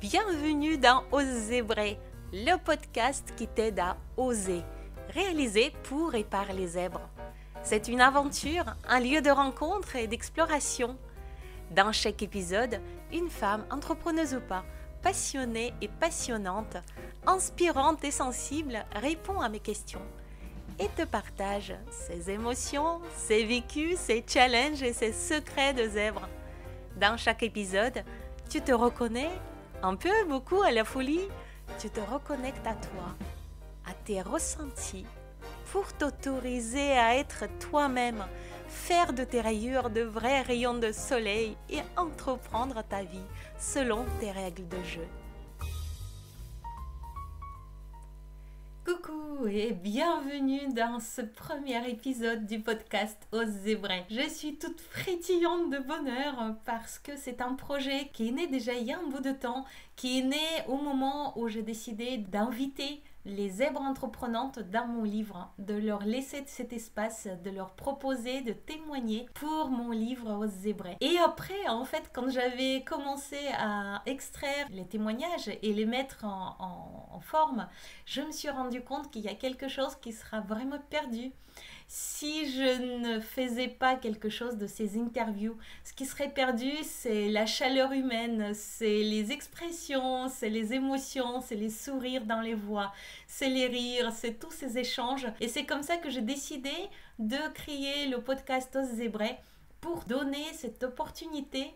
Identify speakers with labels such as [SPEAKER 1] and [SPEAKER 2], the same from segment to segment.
[SPEAKER 1] Bienvenue dans Ose Zébrer, le podcast qui t'aide à oser, réalisé pour et par les zèbres. C'est une aventure, un lieu de rencontre et d'exploration. Dans chaque épisode, une femme, entrepreneuse ou pas, passionnée et passionnante, inspirante et sensible, répond à mes questions et te partage ses émotions, ses vécus, ses challenges et ses secrets de zèbre. Dans chaque épisode, tu te reconnais un peu, beaucoup à la folie. Tu te reconnectes à toi, à tes ressentis, pour t'autoriser à être toi-même, faire de tes rayures de vrais rayons de soleil et entreprendre ta vie selon tes règles de jeu. Coucou et bienvenue dans ce premier épisode du podcast Ose Zébrer. Je suis toute frétillante de bonheur parce que c'est un projet qui est né déjà il y a un bout de temps, qui est né au moment où j'ai décidé d'inviter les zèbres entreprenantes dans mon livre, de leur laisser cet espace, de leur proposer de témoigner pour mon livre Ose Zébrer. Et après, en fait, quand j'avais commencé à extraire les témoignages et les mettre en forme, je me suis rendu compte qu'il y a quelque chose qui sera vraiment perdu si je ne faisais pas quelque chose de ces interviews. Ce qui serait perdu, c'est la chaleur humaine, c'est les expressions, c'est les émotions, c'est les sourires dans les voix, c'est les rires, c'est tous ces échanges. Et c'est comme ça que j'ai décidé de créer le podcast Ose Zébrer pour donner cette opportunité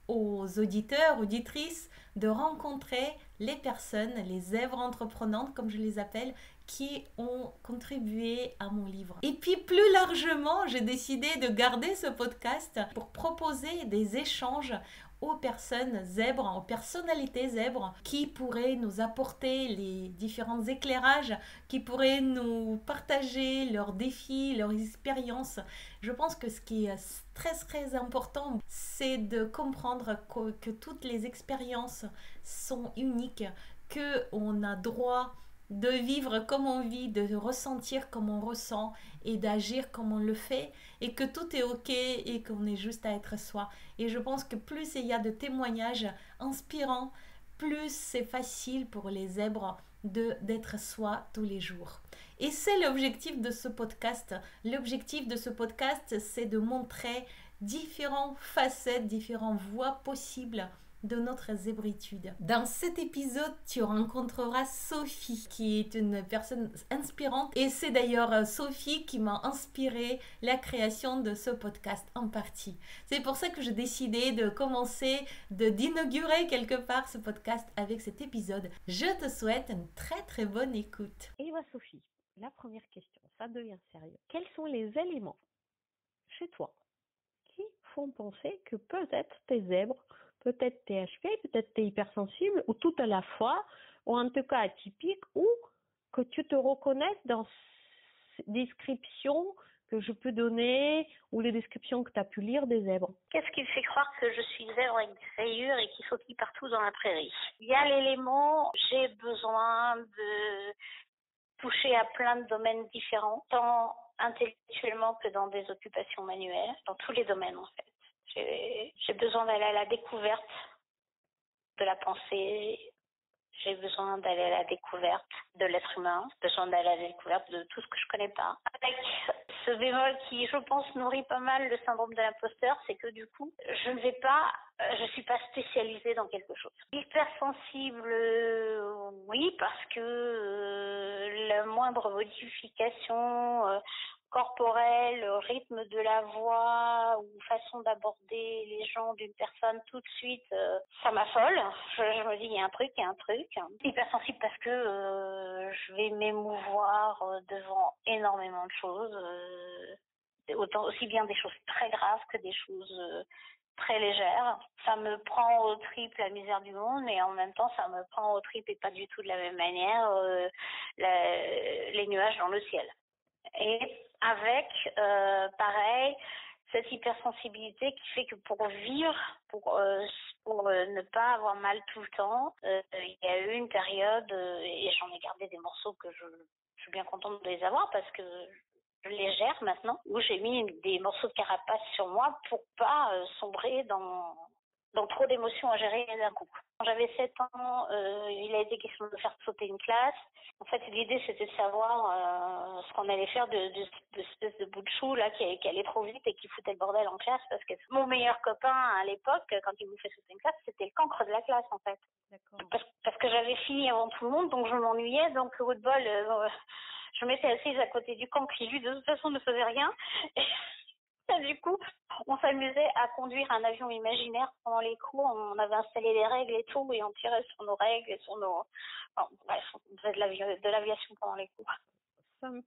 [SPEAKER 1] aux auditeurs, auditrices, de rencontrer les personnes, les zèbres entreprenantes, comme je les appelle, qui ont contribué à mon livre. Et puis plus largement, j'ai décidé de garder ce podcast pour proposer des échanges aux personnes zèbres, aux personnalités zèbres qui pourraient nous apporter les différents éclairages, qui pourraient nous partager leurs défis, leurs expériences. Je pense que ce qui est très important, c'est de comprendre que toutes les expériences sont uniques, qu'on a droit de vivre comme on vit, de ressentir comme on ressent et d'agir comme on le fait, et que tout est ok et qu'on est juste à être soi. Et je pense que plus il y a de témoignages inspirants, plus c'est facile pour les zèbres d'être soi tous les jours. Et c'est l'objectif de ce podcast. L'objectif de ce podcast, c'est de montrer différentes facettes, différentes voies possibles de notre zébritude. Dans cet épisode, tu rencontreras Sophie, qui est une personne inspirante, et c'est d'ailleurs Sophie qui m'a inspiré la création de ce podcast en partie. C'est pour ça que j'ai décidé de commencer, d'inaugurer quelque part ce podcast avec cet épisode. Je te souhaite une très bonne écoute.
[SPEAKER 2] Et Sophie, la première question, ça devient sérieux. Quels sont les éléments chez toi qui font penser que peut-être t'es zèbre, peut-être t'es HP, peut-être t'es hypersensible, ou tout à la fois, ou en tout cas atypique, ou que tu te reconnaisses dans ces descriptions que je peux donner, ou les descriptions que tu as pu lire des zèbres?
[SPEAKER 3] Qu'est-ce qui me fait croire que je suis zèbre avec des rayures et qui sautille partout dans la prairie? Il y a l'élément, j'ai besoin de toucher à plein de domaines différents, tant intellectuellement que dans des occupations manuelles, dans tous les domaines en fait. J'ai besoin d'aller à la découverte de la pensée, j'ai besoin d'aller à la découverte de l'être humain, j'ai besoin d'aller à la découverte de tout ce que je connais pas. Avec ce bémol qui, je pense, nourrit pas mal le syndrome de l'imposteur, c'est que du coup, je suis pas spécialisée dans quelque chose. Hypersensible, oui, parce que la moindre modification corporelle, rythme de la voix ou façon d'aborder les gens d'une personne tout de suite, ça m'affole. Je me dis il y a un truc. Hypersensible parce que je vais m'émouvoir devant énormément de choses, autant aussi bien des choses très graves que des choses très légères. Ça me prend au tripes la misère du monde, mais en même temps ça me prend au tripes et pas du tout de la même manière les nuages dans le ciel. Et avec, pareil, cette hypersensibilité qui fait que pour vivre, pour ne pas avoir mal tout le temps, il y a eu une période, et j'en ai gardé des morceaux que je suis bien contente de les avoir parce que je les gère maintenant, où j'ai mis des morceaux de carapace sur moi pour pas sombrer dans Donc trop d'émotions à gérer d'un coup. Quand j'avais 7 ans, il a été question de faire sauter une classe. En fait, l'idée c'était de savoir ce qu'on allait faire de cette espèce de bout de chou là qui allait trop vite et qui foutait le bordel en classe, parce que mon meilleur copain à l'époque, quand il me fait sauter une classe, c'était le cancre de la classe en fait.
[SPEAKER 2] D'accord.
[SPEAKER 3] Parce que j'avais fini avant tout le monde, donc je m'ennuyais, donc au bout de bol, je m'étais assise à côté du cancre qui lui de toute façon ne faisait rien. Et du coup, on s'amusait à conduire un avion imaginaire pendant les cours. On avait installé les règles et tout, et on tirait sur nos règles et sur nos... Enfin, bref, on faisait de l'aviation pendant les cours.
[SPEAKER 2] Ça me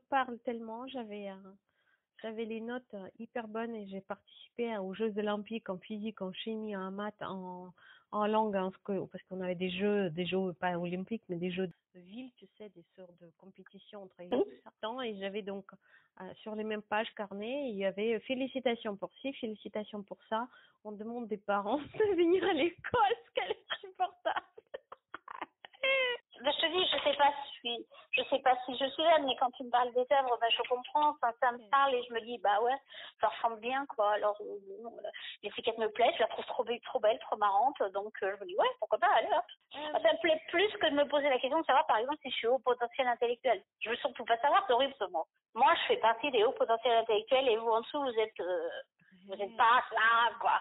[SPEAKER 2] parle tellement. J'avais les notes hyper bonnes et j'ai participé aux Jeux olympiques en physique, en chimie, en maths, en langue, parce qu'on avait des jeux pas olympiques, mais des jeux de ville, tu sais, des sortes de compétitions entre élèves, tout ça. Et j'avais donc sur les mêmes pages carnet, il y avait félicitations pour ci, félicitations pour ça. On demande des parents de venir à l'école, ce qu'elle est insupportable.
[SPEAKER 3] Ben, je te dis, je sais pas si je suis jeune, mais quand tu me parles des œuvres, ben, je comprends, ça me parle et je me dis, bah ouais, ça ressemble bien, quoi. Alors, les cicatrices me plaisent, je la trouve trop belle, trop marrante, donc je me dis, ouais, pourquoi pas, allez hop. Ça me plaît plus que de me poser la question de savoir, par exemple, si je suis haut potentiel intellectuel. Je veux surtout pas savoir, c'est horrible ce mot. Moi, je fais partie des hauts potentiels intellectuels et vous, en dessous, vous êtes pas là, quoi.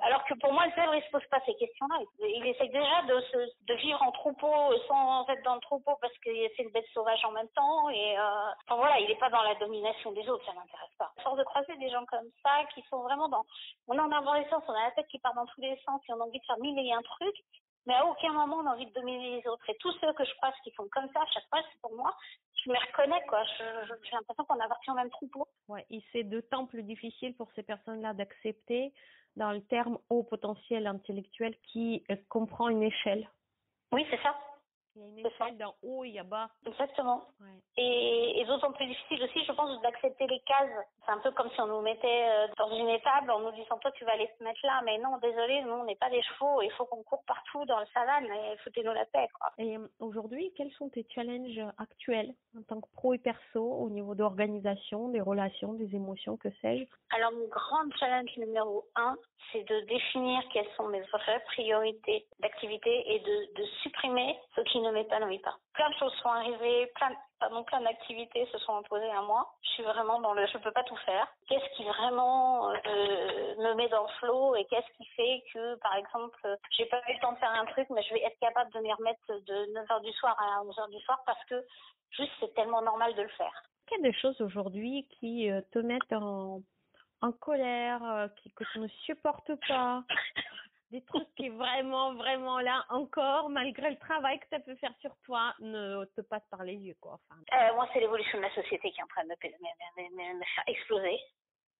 [SPEAKER 3] Alors que pour moi, le zèbre, il se pose pas ces questions-là. Il essaie déjà de vivre en troupeau sans être dans le troupeau parce que c'est une bête sauvage en même temps. Et enfin voilà, il est pas dans la domination des autres, ça m'intéresse pas. À force de croiser des gens comme ça qui sont vraiment on est en arborescence, on a la tête qui part dans tous les sens et on a envie de faire mille et un trucs, mais à aucun moment on a envie de dominer les autres. Et tous ceux que je croise qui sont comme ça, à chaque fois, c'est pour moi, je me reconnais, quoi. J'ai l'impression qu'on appartient au même troupeau.
[SPEAKER 2] Ouais, et c'est d'autant plus difficile pour ces personnes-là d'accepter dans le terme haut potentiel intellectuel qui comprend une échelle.
[SPEAKER 3] Oui, c'est ça.
[SPEAKER 2] Il y a une échelle d'en haut et à bas.
[SPEAKER 3] Exactement.
[SPEAKER 2] Ouais.
[SPEAKER 3] Et d'autant plus difficile aussi, je pense, d'accepter les cases. C'est un peu comme si on nous mettait dans une étable en nous disant, toi, tu vas aller se mettre là. Mais non, désolé, nous, on n'est pas des chevaux. Il faut qu'on court partout dans le savane et foutez-nous la paix, quoi.
[SPEAKER 2] Et aujourd'hui, quels sont tes challenges actuels en tant que pro et perso au niveau d'organisation, des relations, des émotions, que sais-je?
[SPEAKER 3] Alors, mon grand challenge numéro 1, c'est de définir quelles sont mes vraies priorités d'activité et de supprimer ce qui ne m'épanouit pas. Plein de choses sont arrivées, plein d'activités se sont imposées à moi. Je suis vraiment je peux pas tout faire. Qu'est-ce qui vraiment me met dans le flow et qu'est-ce qui fait que, par exemple, j'ai pas eu le temps de faire un truc, mais je vais être capable de m'y remettre de 9h du soir à 11h du soir parce que juste c'est tellement normal de le faire.
[SPEAKER 2] Il y a des choses aujourd'hui qui te mettent en colère, que tu ne supportes pas, des trucs qui vraiment, vraiment là encore, malgré le travail que ça peut faire sur toi, ne te passent par les yeux, quoi. Enfin,
[SPEAKER 3] moi, c'est l'évolution de la société qui est en train de me faire exploser.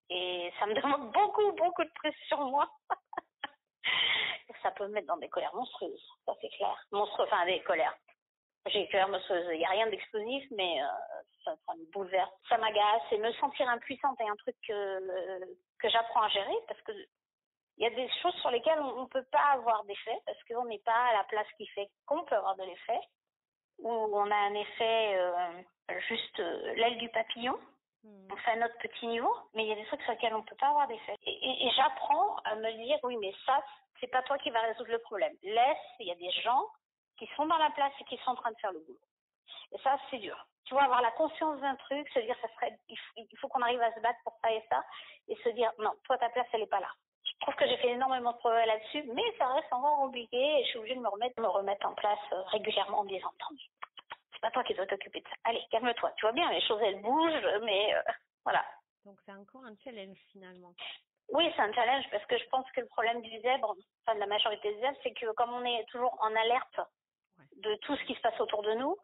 [SPEAKER 3] Et ça me demande beaucoup, beaucoup de pression sur moi. Ça peut me mettre dans des colères monstrueuses, ça c'est clair. Enfin, des colères. J'ai colère monstrueuse. Il n'y a rien d'explosif, mais ça me bouleverse. Ça m'agace et me sentir impuissante est un truc que j'apprends à gérer parce que il y a des choses sur lesquelles on ne peut pas avoir d'effet parce qu'on n'est pas à la place qui fait qu'on peut avoir de l'effet, où on a un effet juste l'aile du papillon. On fait à notre petit niveau, mais il y a des trucs sur lesquels on ne peut pas avoir d'effet. Et j'apprends à me dire, oui, mais ça, c'est pas toi qui va résoudre le problème. Laisse, il y a des gens qui sont dans la place et qui sont en train de faire le boulot. Et ça, c'est dur. Tu vois, avoir la conscience d'un truc, se dire, il faut qu'on arrive à se battre pour ça et ça, et se dire, non, toi, ta place, elle n'est pas là. Je trouve que j'ai fait énormément de progrès là-dessus, mais ça reste encore compliqué et je suis obligée de me remettre en place régulièrement en me disant, non, c'est pas toi qui dois t'occuper de ça. Allez, calme-toi. Tu vois bien, les choses, elles bougent, mais voilà.
[SPEAKER 2] Donc, c'est encore un challenge finalement.
[SPEAKER 3] Oui, c'est un challenge parce que je pense que le problème du zèbre, enfin de la majorité des zèbres, c'est que comme on est toujours en alerte de tout ce qui se passe autour de nous,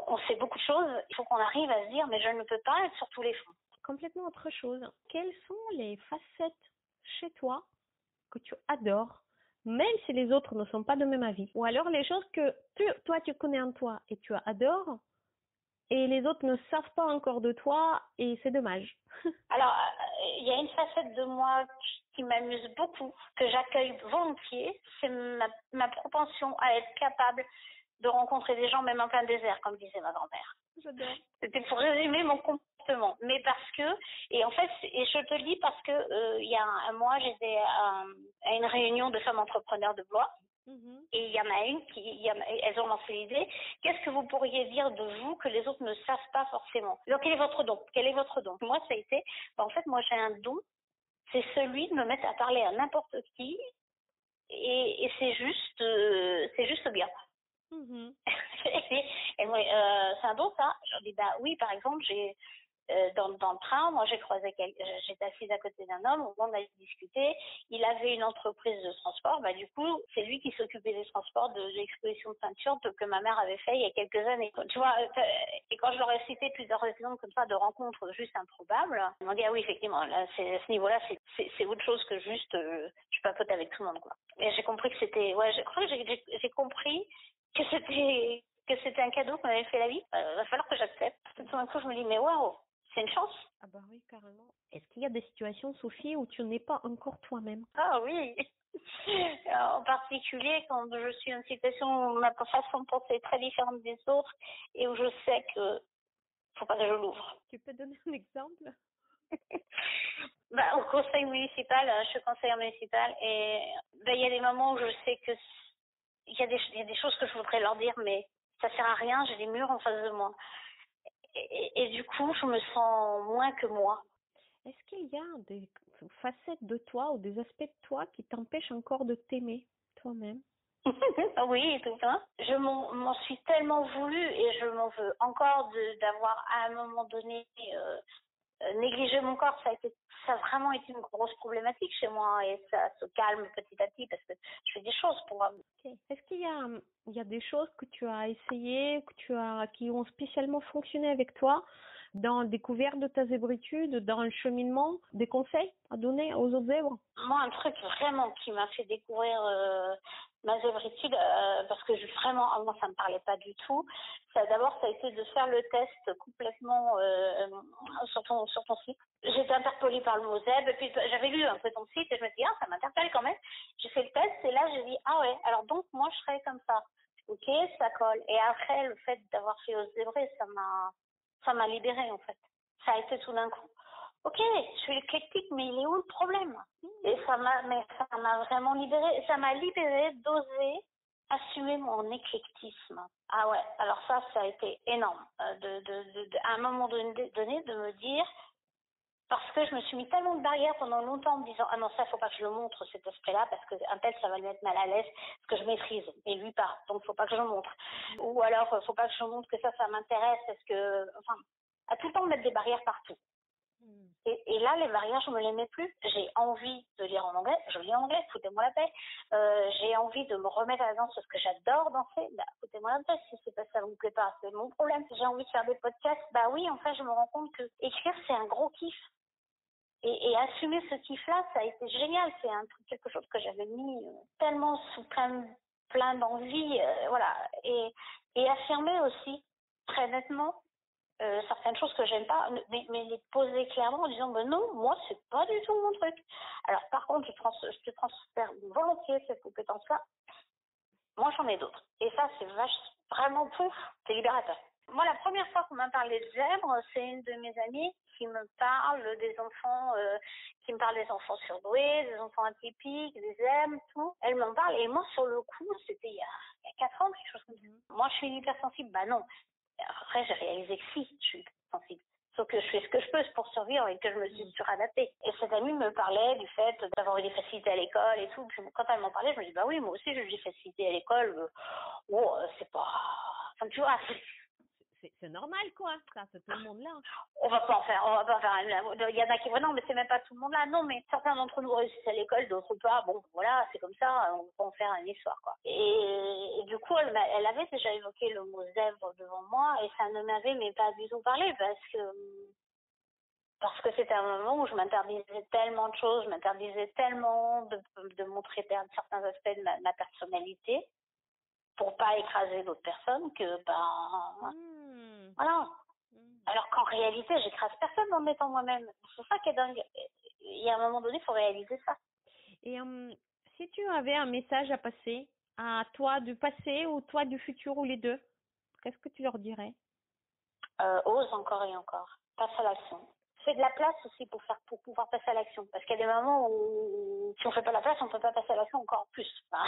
[SPEAKER 3] on sait beaucoup de choses, il faut qu'on arrive à se dire, mais je ne peux pas être sur tous les fronts.
[SPEAKER 2] Complètement autre chose. Quelles sont les facettes chez toi que tu adores, même si les autres ne sont pas de même avis? Ou alors les choses que toi, tu connais en toi et tu adores, et les autres ne savent pas encore de toi, et c'est dommage.
[SPEAKER 3] Alors, il y a une facette de moi qui m'amuse beaucoup, que j'accueille volontiers, c'est ma propension à être capable de rencontrer des gens même en plein désert, comme disait ma grand-mère.
[SPEAKER 2] J'adore.
[SPEAKER 3] C'était pour résumer mon comportement exactement. Mais parce que, et en fait, et je te le dis parce que il y a un mois, j'étais à une réunion de femmes entrepreneurs de Blois. Et il y en a une elles ont lancé l'idée, qu'est-ce que vous pourriez dire de vous que les autres ne savent pas forcément? Donc, quel est votre don? Quel est votre don? Moi, ça a été, en fait, moi, j'ai un don, c'est celui de me mettre à parler à n'importe qui, et c'est juste bien. Et moi, c'est un don, ça? Je leur dis, bah oui, par exemple, dans le train, moi j'étais assise à côté d'un homme, on a discuté, il avait une entreprise de transport, bah du coup c'est lui qui s'occupait des transports de l'exposition de peinture que ma mère avait fait il y a quelques années. Tu vois, et quand je leur ai cité plusieurs exemples comme ça de rencontres juste improbables, ils m'ont dit ah oui effectivement, là à ce niveau-là c'est autre chose que juste je papote avec tout le monde quoi. Et j'ai compris que c'était, ouais, je crois que j'ai compris que c'était un cadeau qu'on avait fait la vie. Va falloir que j'accepte. Tout d'un coup je me dis mais waouh. C'est une chance.
[SPEAKER 2] Ah bah oui, carrément. Est-ce qu'il y a des situations, Sophie, où tu n'es pas encore toi-même?
[SPEAKER 3] Ah oui. En particulier quand je suis dans une situation où ma façon de penser est très différente des autres et où je sais que faut pas que je l'ouvre.
[SPEAKER 2] Tu peux donner un exemple?
[SPEAKER 3] Au conseil municipal, je suis conseillère municipale et il y a des moments où je sais que il y a des choses que je voudrais leur dire mais ça sert à rien, j'ai des murs en face de moi. Et du coup, je me sens moins que moi.
[SPEAKER 2] Est-ce qu'il y a des facettes de toi ou des aspects de toi qui t'empêchent encore de t'aimer toi-même?
[SPEAKER 3] Oui, tout ça. Je m'en suis tellement voulu et je m'en veux encore d'avoir à un moment donné négligé mon corps. Ça a vraiment été une grosse problématique chez moi et ça se calme petit à petit parce que je fais des choses pour moi.
[SPEAKER 2] Okay. Est-ce qu'il y a des choses que tu as essayées, qui ont spécialement fonctionné avec toi dans la découverte de ta zébritude, dans le cheminement, des conseils à donner aux autres zèbres?
[SPEAKER 3] Moi, un truc vraiment qui m'a fait découvrir ma zébritude, parce que moi, ça me parlait pas du tout. D'abord, ça a été de faire le test complètement sur ton site. J'étais interpellée par le mot zèbre, et puis j'avais lu un peu ton site, et je me suis dit, ah, ça m'interpelle quand même. J'ai fait le test, et là, j'ai dit, ah ouais, alors donc, moi, je serais comme ça. Ok, ça colle. Et après, le fait d'avoir fait aux zébrés, ça m'a libérée, en fait. Ça a été tout d'un coup. Ok, je suis éclectique, mais il est où le problème? Et ça m'a vraiment libérée. Ça m'a libérée d'oser assumer mon éclectisme. Ah ouais, alors ça a été énorme. À un moment donné, de me dire, parce que je me suis mis tellement de barrières pendant longtemps en me disant, ah non, ça, faut pas que je le montre, cet aspect-là, parce qu'un tel, ça va le mettre mal à l'aise, parce que je maîtrise, et lui pas, donc faut pas que je le montre. Ou alors, faut pas que je montre que ça m'intéresse, parce que, enfin, à tout le temps mettre des barrières partout. Et là, les barrières, je me les mets plus. J'ai envie de lire en anglais, je lis en anglais, foutez-moi la paix. J'ai envie de me remettre à la danse parce que j'adore danser, foutez-moi la paix. Si c'est pas ça vous plaît pas, c'est mon problème. J'ai envie de faire des podcasts, oui, en fait, je me rends compte que écrire, c'est un gros kiff. Et assumer ce kiff-là, ça a été génial. C'est quelque chose que j'avais mis tellement sous plein d'envie, voilà. Et affirmer aussi, très nettement, certaines choses que j'aime pas, mais les poser clairement en disant non, moi c'est pas du tout mon truc. Alors par contre, je te transfère volontiers cette compétence-là. Moi j'en ai d'autres. Et ça c'est vraiment pouf, c'est libérateur. Moi la première fois qu'on m'a parlé de zèbre, c'est une de mes amies qui me parle des enfants, surdoués, des enfants atypiques, des zèbres, tout. Elle m'en parle et moi sur le coup, c'était il y a 4 ans, quelque chose comme ça. Moi je suis hypersensible, non. Après, j'ai réalisé que si, je suis sensible. Sauf que je fais ce que je peux pour survivre et que je me suis suradaptée. Et cette amie me parlait du fait d'avoir eu des facilités à l'école et tout. Puis quand elle m'en parlait, je me dis, oui, moi aussi j'ai eu des facilités à l'école. C'est pas... Enfin, tu vois,
[SPEAKER 2] c'est normal, quoi. Ça, c'est tout le monde là.
[SPEAKER 3] On va pas faire. Il y en a qui non, mais c'est même pas tout le monde là. Non, mais certains d'entre nous réussissent à l'école, d'autres pas. Bon, voilà, c'est comme ça. On peut en faire une histoire, quoi. Et du coup, elle avait déjà évoqué le mot zèbre devant moi et ça ne m'avait mais pas du tout parlé parce que c'était un moment où je m'interdisais tellement de choses, je m'interdisais tellement de montrer certains aspects de ma personnalité pour pas écraser d'autres personnes que voilà. Alors qu'en réalité, j'écrase personne en étant moi-même. C'est ça qui est dingue. Il y a un moment donné, il faut réaliser ça.
[SPEAKER 2] Et si tu avais un message à passer à toi du passé ou toi du futur ou les deux, qu'est-ce que tu leur dirais?
[SPEAKER 3] Ose encore et encore. passe à l'action. Fais de la place aussi pour pouvoir passer à l'action. Parce qu'il y a des moments où, si on fait pas la place, on peut pas passer à l'action encore plus. Enfin,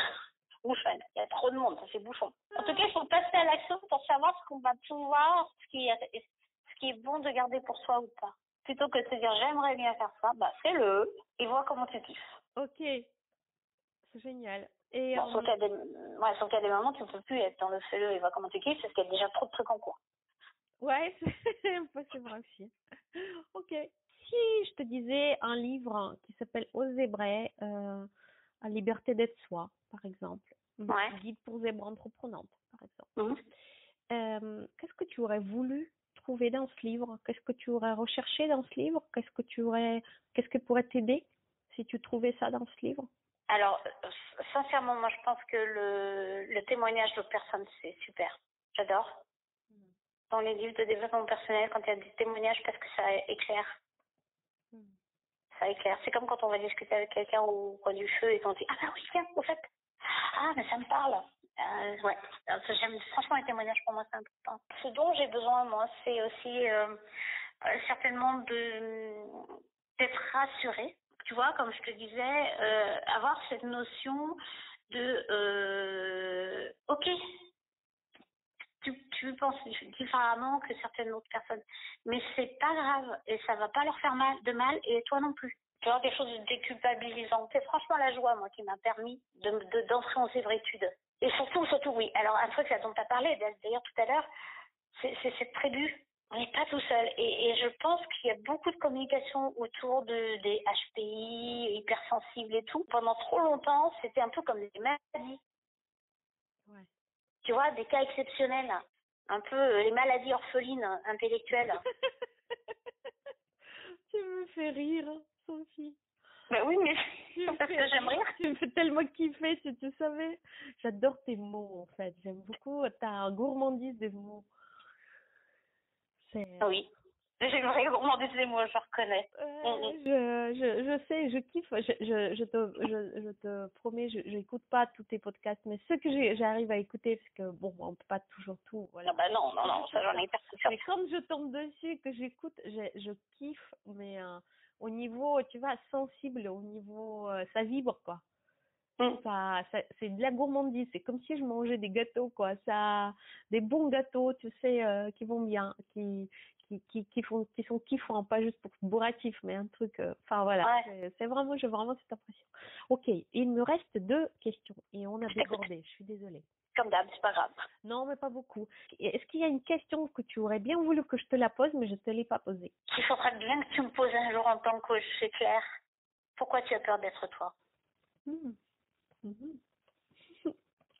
[SPEAKER 3] bouchon. Il y a trop de monde, ça fait bouchon. En tout cas, il faut passer à l'action pour savoir ce qu'on va pouvoir, ce qui est bon de garder pour soi ou pas. Plutôt que de se dire j'aimerais bien faire ça, bah fais-le et vois comment tu kiffes.
[SPEAKER 2] Ok, c'est génial. Et
[SPEAKER 3] Bon, sauf qu'il y a des moments où tu ne peux plus être dans le fais-le et vois comment tu kiffes parce qu'il y a déjà trop de trucs en cours.
[SPEAKER 2] ouais, c'est vrai aussi. Ok. Si je te disais un livre qui s'appelle Oser vrai, à liberté d'être soi, par exemple,
[SPEAKER 3] Ouais.
[SPEAKER 2] guide pour zèbres entreprenantes, par exemple. Qu'est-ce que tu aurais voulu trouver dans ce livre? Qu'est-ce que tu aurais recherché dans ce livre? Qu'est-ce qui pourrait t'aider si tu trouvais ça dans ce livre?
[SPEAKER 3] Alors, sincèrement, moi, je pense que le témoignage d'autres personnes, c'est super. J'adore. Dans les livres de développement personnel, quand il y a des témoignages, parce que ça éclaire. Ça éclaire. C'est comme quand on va discuter avec quelqu'un au coin du feu et qu'on dit « Ah bah oui, tiens, au fait, ah, mais ça me parle. » Ouais, j'aime franchement les témoignages, pour moi, c'est important. Ce dont j'ai besoin, moi, c'est aussi certainement d'être rassurée. Tu vois, comme je te disais, avoir cette notion de ok, tu penses différemment que certaines autres personnes, mais c'est pas grave et ça va pas leur faire de mal et toi non plus. Tu vois, des choses déculpabilisantes. C'est franchement la joie, moi, qui m'a permis d'entrer en sévéritude. Et surtout, oui. Alors, un truc dont tu as parlé, d'ailleurs, tout à l'heure, c'est cette tribu. On n'est pas tout seul. Et je pense qu'il y a beaucoup de communication autour des HPI, hypersensibles et tout. Pendant trop longtemps, c'était un peu comme des maladies.
[SPEAKER 2] Ouais.
[SPEAKER 3] Tu vois, des cas exceptionnels. Un peu les maladies orphelines intellectuelles.
[SPEAKER 2] Tu me fais rire, Sophie.
[SPEAKER 3] Ben oui, mais parce que j'aime rire.
[SPEAKER 2] Tu me fais tellement kiffer, si tu savais. J'adore tes mots, en fait. J'aime beaucoup. T'as un gourmandise des mots.
[SPEAKER 3] Oui. J'ai une vraie gourmandise des mots, je reconnais.
[SPEAKER 2] Je sais, je kiffe. Je te promets, j'écoute pas tous tes podcasts, mais ceux que j'arrive à écouter, parce que bon, on peut pas toujours tout. Voilà.
[SPEAKER 3] Ah bah non, ça j'en ai hyper sûr.
[SPEAKER 2] Mais quand je tombe dessus, que j'écoute, je kiffe, mais au niveau, tu vois, sensible, au niveau, ça vibre, quoi. Ça, c'est de la gourmandise. C'est comme si je mangeais des gâteaux, quoi. Ça, des bons gâteaux, tu sais, qui vont bien, qui sont kiffants, pas juste pour bourratif, mais un truc. Enfin voilà, ouais. C'est vraiment, j'ai vraiment cette impression. Ok, il me reste 2 questions et on a débordé. Je suis désolée.
[SPEAKER 3] Comme d'hab, c'est pas grave.
[SPEAKER 2] Non, mais pas beaucoup. Est-ce qu'il y a une question que tu aurais bien voulu que je te la pose, mais je te l'ai pas posée?
[SPEAKER 3] Il faudrait bien que tu me poses un jour en tant que coach, c'est clair. Pourquoi tu as peur d'être toi?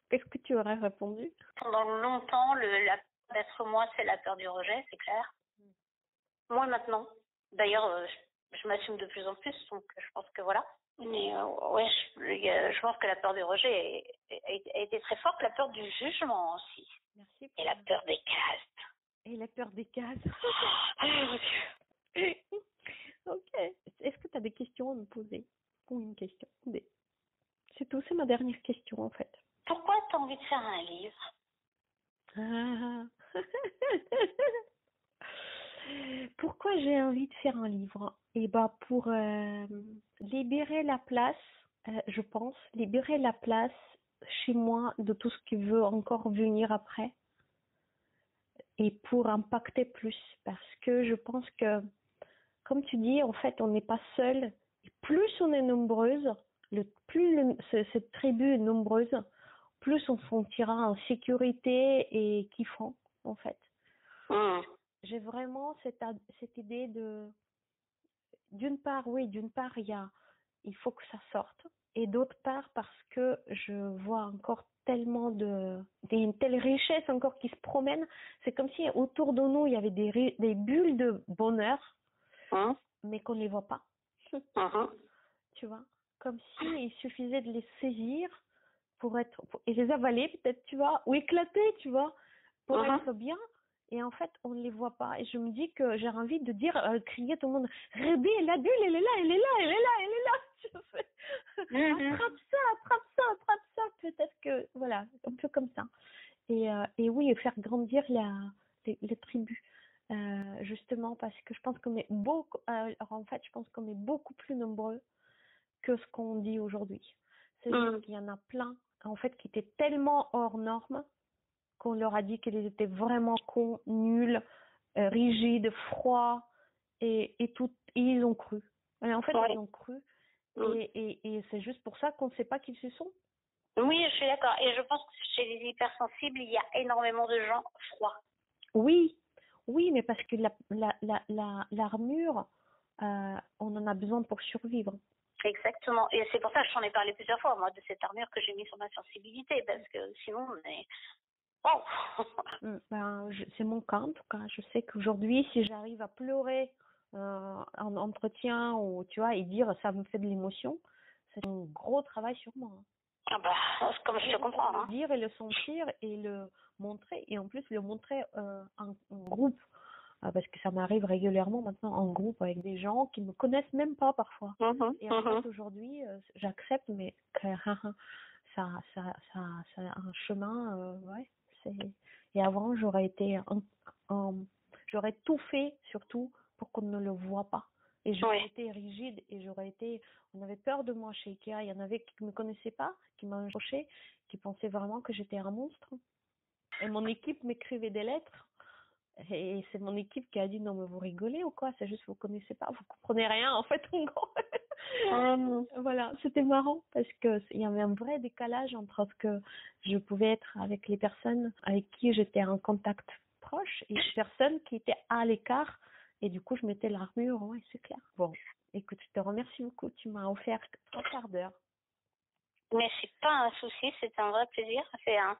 [SPEAKER 2] Qu'est-ce que tu aurais répondu?
[SPEAKER 3] Pendant longtemps, la peur d'être moi, c'est la peur du rejet, c'est clair. Moi maintenant. D'ailleurs, je m'assume de plus en plus, donc je pense que voilà. Mais ouais, je pense que la peur du rejet a été très forte, la peur du jugement aussi.
[SPEAKER 2] Merci.
[SPEAKER 3] Et la peur des castes.
[SPEAKER 2] Et la peur des cases.
[SPEAKER 3] Oh mon Dieu.
[SPEAKER 2] Ok. Est-ce que tu as des questions à me poser? Ou une question? C'est tout, c'est ma dernière question en fait.
[SPEAKER 3] Pourquoi tu as envie de faire un livre?
[SPEAKER 2] Pourquoi j'ai envie de faire un livre? Eh ben pour libérer la place, je pense, libérer la place chez moi de tout ce qui veut encore venir après. Et pour impacter plus, parce que je pense que, comme tu dis, en fait, on n'est pas seul. Et plus on est nombreuse, cette tribu est nombreuse, plus on se sentira en sécurité et kiffant, en fait. J'ai vraiment cette idée d'une part, il faut que ça sorte, et d'autre part, parce que je vois encore une telle richesse encore qui se promène. C'est comme si autour de nous, il y avait des bulles de bonheur, mais qu'on ne les voit pas. Tu vois, comme s'il suffisait de les saisir et les avaler peut-être, tu vois, ou éclater, tu vois, pour être bien. Et en fait, on ne les voit pas. Et je me dis que j'ai envie de dire, crier tout le monde, Rébé, la bulle, elle est là, elle est là, elle est là, elle est là. Je fais, attrape ça. Peut-être que, voilà, un peu comme ça. Et oui, faire grandir les tribus. justement, parce que je pense qu'on est beaucoup, alors en fait, je pense qu'on est beaucoup plus nombreux que ce qu'on dit aujourd'hui. C'est juste qu'il y en a plein, en fait, qui étaient tellement hors normes qu'on leur a dit qu'ils étaient vraiment cons, nuls, rigides, froids, et tout, et ils ont cru. Et en fait, ils ont cru, et c'est juste pour ça qu'on ne sait pas qui ils sont.
[SPEAKER 3] Oui, je suis d'accord. Et je pense que chez les hypersensibles, il y a énormément de gens froids.
[SPEAKER 2] Oui, mais parce que l'armure, on en a besoin pour survivre.
[SPEAKER 3] Exactement. Et c'est pour ça que j'en ai parlé plusieurs fois, moi, de cette armure que j'ai mise sur ma sensibilité, parce que sinon, mais... Oh.
[SPEAKER 2] C'est mon cas, en tout cas. Je sais qu'aujourd'hui, si j'arrive à pleurer en entretien ou, tu vois, et dire ça me fait de l'émotion, c'est un gros travail sur moi.
[SPEAKER 3] Ah bah, comme je te comprends.
[SPEAKER 2] Le dire et le sentir et le montrer, et en plus le montrer en groupe, parce que ça m'arrive régulièrement maintenant en groupe avec des gens qui me connaissent même pas parfois. Et en fait aujourd'hui, j'accepte, mais ça a un chemin, ouais. Et avant j'aurais tout fait surtout pour qu'on ne le voit pas. Et j'aurais été rigide et on avait peur de moi chez Ikea. Il y en avait qui ne me connaissaient pas, qui m'approchaient, qui pensaient vraiment que j'étais un monstre. Et mon équipe m'écrivait des lettres. Et c'est mon équipe qui a dit non mais vous rigolez ou quoi, c'est juste vous connaissez pas, vous comprenez rien en fait en gros. Voilà, c'était marrant parce que il y avait un vrai décalage entre ce que je pouvais être avec les personnes avec qui j'étais en contact proche et les personnes qui étaient à l'écart, et du coup je mettais l'armure, ouais c'est clair. Bon, écoute, je te remercie beaucoup, tu m'as offert 3 quarts d'heure.
[SPEAKER 3] Mais c'est pas un souci, c'est un vrai plaisir, c'est un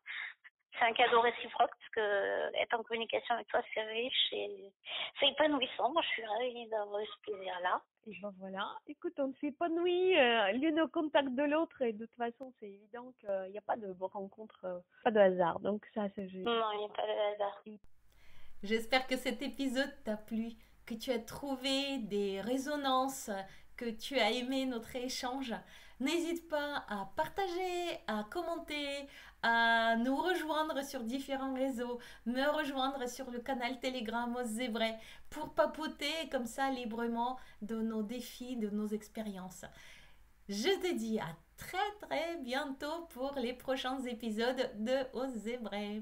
[SPEAKER 3] cadeau réciproque parce que être en communication avec toi, c'est riche et c'est épanouissant. Moi, je suis ravie d'avoir eu ce plaisir-là.
[SPEAKER 2] Et ben voilà, écoute, on s'épanouit l'une au contact de l'autre, et de toute façon, c'est évident qu'il n'y a pas de rencontre, pas de hasard. Donc ça, c'est juste.
[SPEAKER 3] Non, il n'y a pas de hasard.
[SPEAKER 1] J'espère que cet épisode t'a plu, que tu as trouvé des résonances, que tu as aimé notre échange. N'hésite pas à partager, à commenter, à nous rejoindre sur différents réseaux, me rejoindre sur le canal Telegram Os Zébrés pour papoter comme ça librement de nos défis, de nos expériences. Je te dis à très bientôt pour les prochains épisodes de Os Zébrés.